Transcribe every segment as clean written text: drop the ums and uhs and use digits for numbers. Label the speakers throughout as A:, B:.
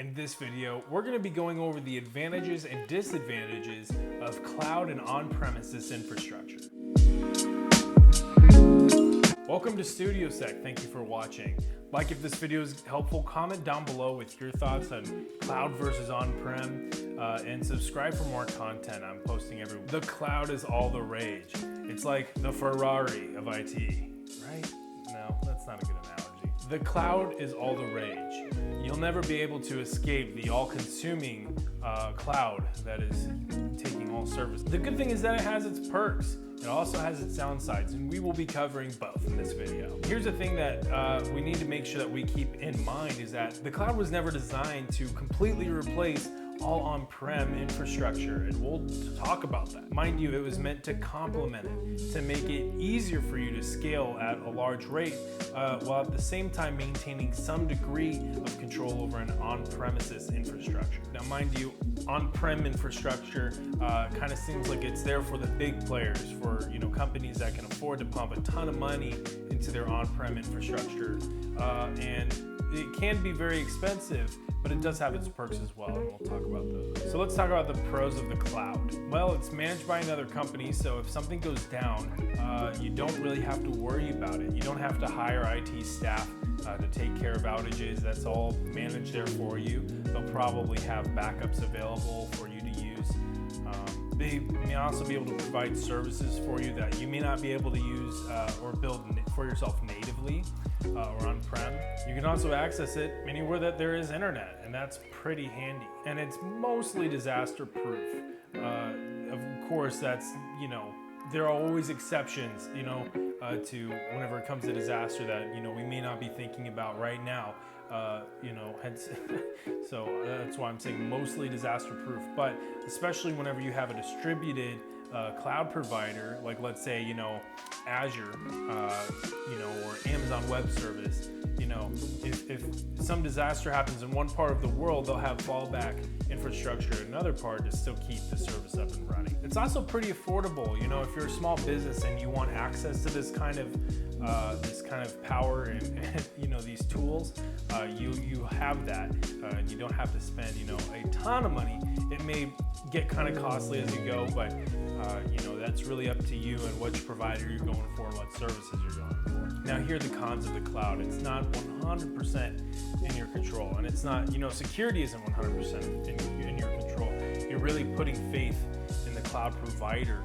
A: In this video, we're going to be going over the advantages and disadvantages of cloud and on-premises infrastructure. Welcome to StudioSec. Thank you for watching. Like if this video is helpful, comment down below with your thoughts on cloud versus on-prem, and subscribe for more content I'm posting every week. The cloud is all the rage. It's like the Ferrari of IT, right? No, that's not a good analogy. The cloud is all the rage. You'll never be able to escape the all-consuming cloud that is taking all service. The good thing is that it has its perks. It also has its downsides, and we will be covering both in this video. Here's the thing that we need to make sure that we keep in mind is that the cloud was never designed to completely replace all on-prem infrastructure, and we'll talk about that. Mind you, it was meant to complement it, to make it easier for you to scale at a large rate, while at the same time maintaining some degree of control over an on-premises infrastructure. Now, mind you, on-prem infrastructure kind of seems like it's there for the big players, for companies that can afford to pump a ton of money into their on-prem infrastructure, and it can be very expensive, but it does have its perks as well, and we'll talk about those. So let's talk about the pros of the cloud. Well, it's managed by another company, so if something goes down, you don't really have to worry about it. You don't have to hire IT staff to take care of outages. That's all managed there for you. They'll probably have backups available for you to use. They may also be able to provide services for you that you may not be able to use or build for yourself natively or on-prem. You can also access it anywhere that there is internet, and that's pretty handy. And it's mostly disaster proof. Of course, that's, there are always exceptions, to whenever it comes to disaster that, we may not be thinking about right now. Hence, so that's why I'm saying mostly disaster proof, but especially whenever you have a distributed cloud provider, like let's say, Azure, or Amazon Web Service, if some disaster happens in one part of the world, they'll have fallback infrastructure in another part to still keep the service up and running. It's also pretty affordable, if you're a small business and you want access to this kind of power and these tools, you have that, and you don't have to spend a ton of money. It may get kind of costly as you go, but that's really up to you and which provider you're going for and what services you're going for. Now, here are the cons of the cloud. It's not 100% in your control, and it's not, security isn't 100% in your control. You're really putting faith in the cloud provider,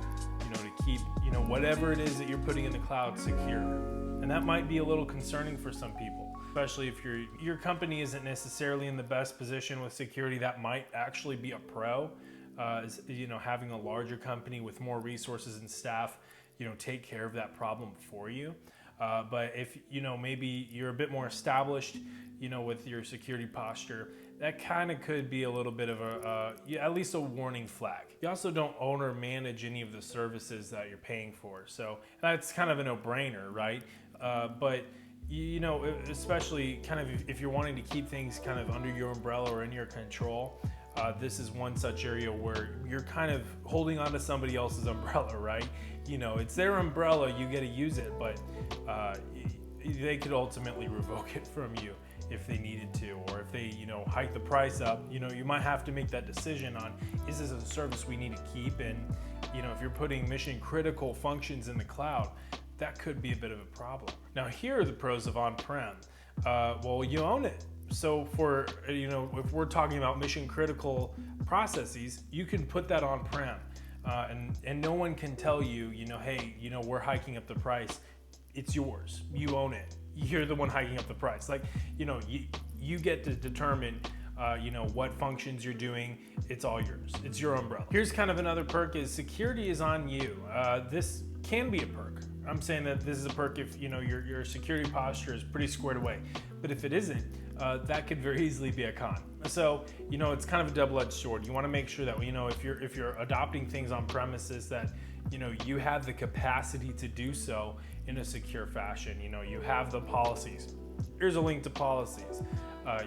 A: to keep, whatever it is that you're putting in the cloud secure. And that might be a little concerning for some people, especially if your company isn't necessarily in the best position with security. That might actually be a pro. Having a larger company with more resources and staff, take care of that problem for you. But if, maybe you're a bit more established, with your security posture, that kind of could be a little bit of at least a warning flag. You also don't own or manage any of the services that you're paying for. So that's kind of a no-brainer, right? But especially kind of if you're wanting to keep things kind of under your umbrella or in your control, this is one such area where you're kind of holding on to somebody else's umbrella, right? It's their umbrella, you get to use it, but they could ultimately revoke it from you if they needed to, or if they, hike the price up. You might have to make that decision on, is this a service we need to keep? And, if you're putting mission critical functions in the cloud, that could be a bit of a problem. Now, here are the pros of on-prem. Well, you own it. So for, if we're talking about mission critical processes, you can put that on-prem, and no one can tell you, hey, we're hiking up the price. It's yours. You own it. You're the one hiking up the price. Like, you get to determine, what functions you're doing. It's all yours. It's your umbrella. Here's kind of another perk is security is on you. This can be a perk. I'm saying that this is a perk if, your security posture is pretty squared away. But if it isn't, that could very easily be a con. So, it's kind of a double-edged sword. You want to make sure that, if you're adopting things on premises that, you have the capacity to do so in a secure fashion. You have the policies Here's a link to policies.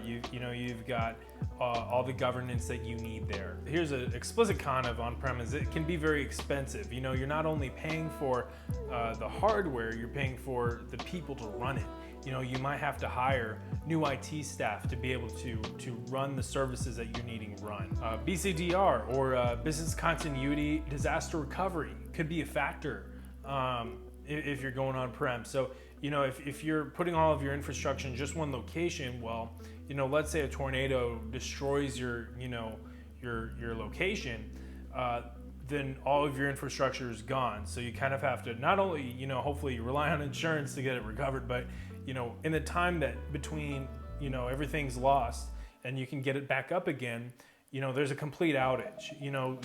A: You've got all the governance that you need there. Here's an explicit con of on-prem is it can be very expensive. You're not only paying for the hardware, you're paying for the people to run it. You might have to hire new IT staff to be able to run the services that you're needing run. BCDR or business continuity disaster recovery could be a factor if you're going on-prem. So, if you're putting all of your infrastructure in just one location, well, let's say a tornado destroys your location, then all of your infrastructure is gone. So you kind of have to not only, hopefully you rely on insurance to get it recovered, but, in the time that between, everything's lost and you can get it back up again, there's a complete outage,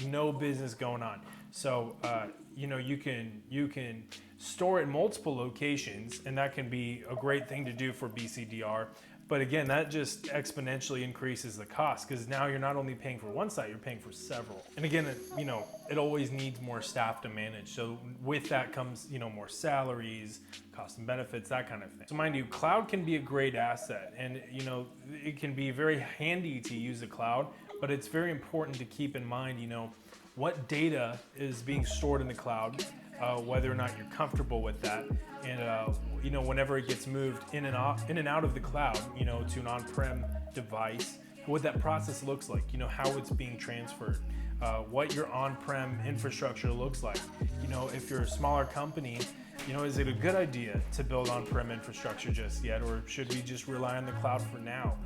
A: no business going on. So, you can store it in multiple locations, and that can be a great thing to do for BCDR. But again, that just exponentially increases the cost because now you're not only paying for one site, you're paying for several. And again, it always needs more staff to manage. So with that comes, more salaries, cost and benefits, that kind of thing. So mind you, cloud can be a great asset, and it can be very handy to use the cloud, but it's very important to keep in mind, what data is being stored in the cloud, whether or not you're comfortable with that, and whenever it gets moved in and out of the cloud, to an on-prem device, what that process looks like, how it's being transferred, what your on-prem infrastructure looks like. If you're a smaller company, is it a good idea to build on-prem infrastructure just yet, or should we just rely on the cloud for now?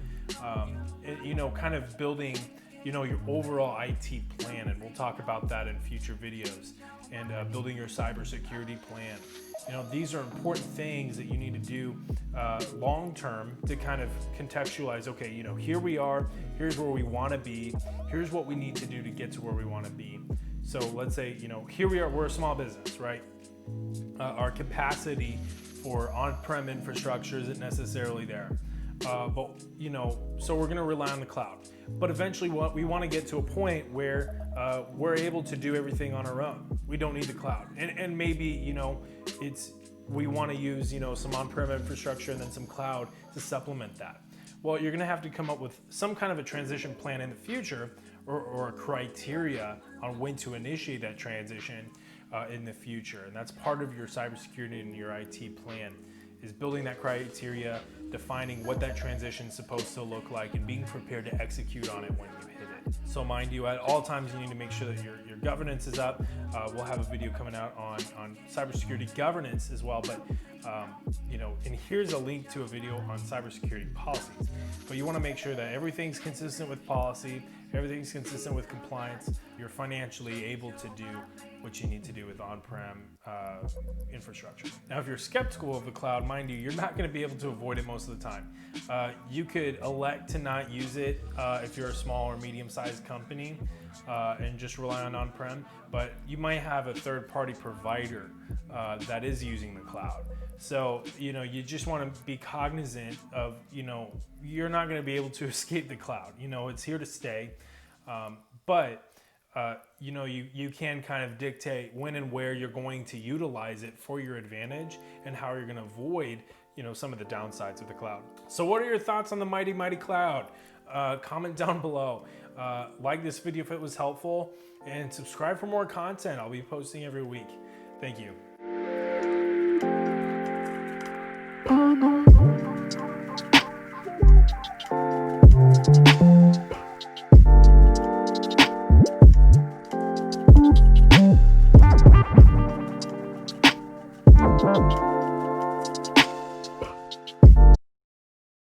A: Kind of building your overall IT plan, and we'll talk about that in future videos, and building your cybersecurity plan. These are important things that you need to do long-term to kind of contextualize, okay, here we are, here's where we want to be, here's what we need to do to get to where we want to be. So let's say, here we are, we're a small business, right? Our capacity for on-prem infrastructure isn't necessarily there. So we're going to rely on the cloud. But eventually we want to get to a point where we're able to do everything on our own. We don't need the cloud. And maybe, we want to use, some on-prem infrastructure and then some cloud to supplement that. Well, you're going to have to come up with some kind of a transition plan in the future, or a criteria on when to initiate that transition in the future. And that's part of your cybersecurity and your IT plan, is building that criteria, defining what that transition is supposed to look like, and being prepared to execute on it when you hit it. So mind you, at all times you need to make sure that your governance is up. We'll have a video coming out on cybersecurity governance as well, but and here's a link to a video on cybersecurity policies. But you want to make sure that everything's consistent with policy, everything's consistent with compliance, you're financially able to do what you need to do with on-prem infrastructure. Now, if you're skeptical of the cloud, mind you, you're not going to be able to avoid it most of the time. You could elect to not use it if you're a small or medium-sized company and just rely on on-prem, but you might have a third-party provider that is using the cloud. So, you just want to be cognizant of, you're not going to be able to escape the cloud. It's here to stay, but you can kind of dictate when and where you're going to utilize it for your advantage, and how you're going to avoid, some of the downsides of the cloud. So what are your thoughts on the mighty, mighty cloud? Comment down below. Like this video if it was helpful, and subscribe for more content. I'll be posting every week. Thank you.